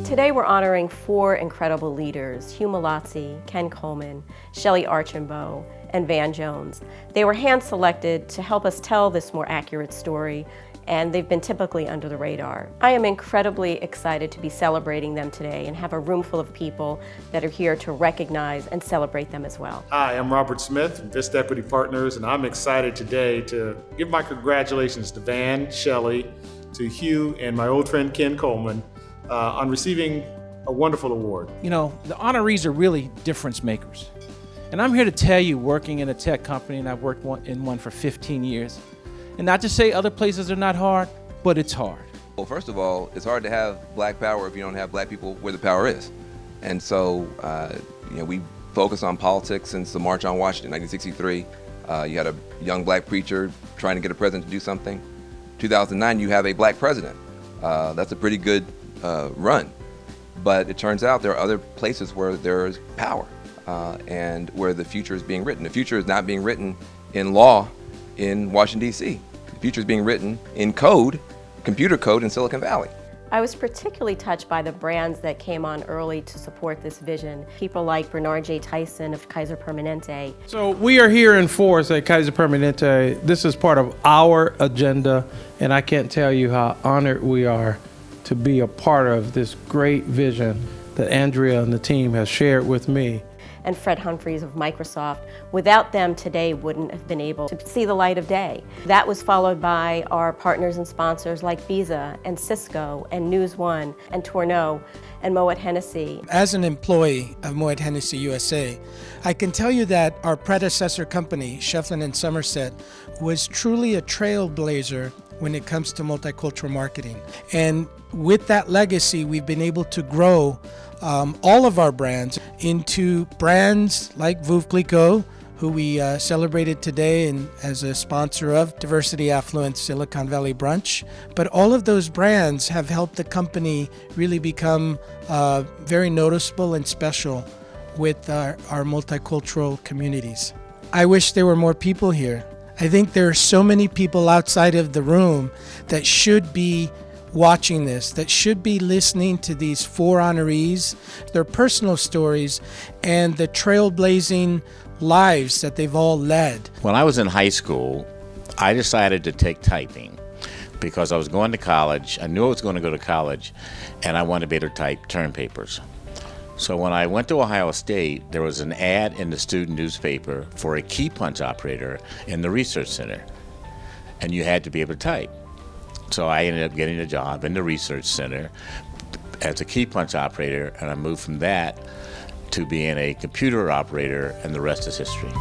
Today we're honoring four incredible leaders, Hugh Malazzi, Ken Coleman, Shelley Archambault, and Van Jones. They were hand-selected to help us tell this more accurate story, and they've been typically under the radar. I am incredibly excited to be celebrating them today and have a room full of people that are here to recognize and celebrate them as well. Hi, I'm Robert Smith from Vista Equity Partners, and I'm excited today to give my congratulations to Van, Shelley, to Hugh, and my old friend Ken Coleman on receiving a wonderful award. You know, the honorees are really difference makers. And I'm here to tell you, working in a tech company, and I've worked in one for 15 years, and not to say other places are not hard, but it's hard. Well, first of all, it's hard to have black power if you don't have black people where the power is. And so, we focus on politics since the March on Washington, 1963. You had a young black preacher trying to get a president to do something. 2009, you have a black president. That's a pretty good run. But it turns out there are other places where there is power and where the future is being written. The future is not being written in law in Washington, D.C. The future is being written in code, computer code in Silicon Valley. I was particularly touched by the brands that came on early to support this vision. People like Bernard J. Tyson of Kaiser Permanente. So we are here in force at Kaiser Permanente. This is part of our agenda, and I can't tell you how honored we are to be a part of this great vision that Andrea and the team has shared with me. And Fred Humphries of Microsoft. Without them, today wouldn't have been able to see the light of day. That was followed by our partners and sponsors like Visa and Cisco and News One and Tourneau and Moet Hennessy. As an employee of Moet Hennessy USA, I can tell you that our predecessor company, Shefflin & Somerset, was truly a trailblazer when it comes to multicultural marketing. And with that legacy, we've been able to grow all of our brands into brands like Veuve Clicquot, who we celebrated today and as a sponsor of Diversity Affluence Silicon Valley Brunch. But all of those brands have helped the company really become very noticeable and special with our multicultural communities. I wish there were more people here. I think there are so many people outside of the room that should be watching this, that should be listening to these four honorees, their personal stories, and the trailblazing lives that they've all led. When I was in high school, I decided to take typing because I was going to college. I knew I was going to go to college, and I wanted to be able to type term papers. So when I went to Ohio State, there was an ad in the student newspaper for a key punch operator in the research center, and you had to be able to type. So I ended up getting a job in the research center as a key punch operator, and I moved from that to being a computer operator, and the rest is history.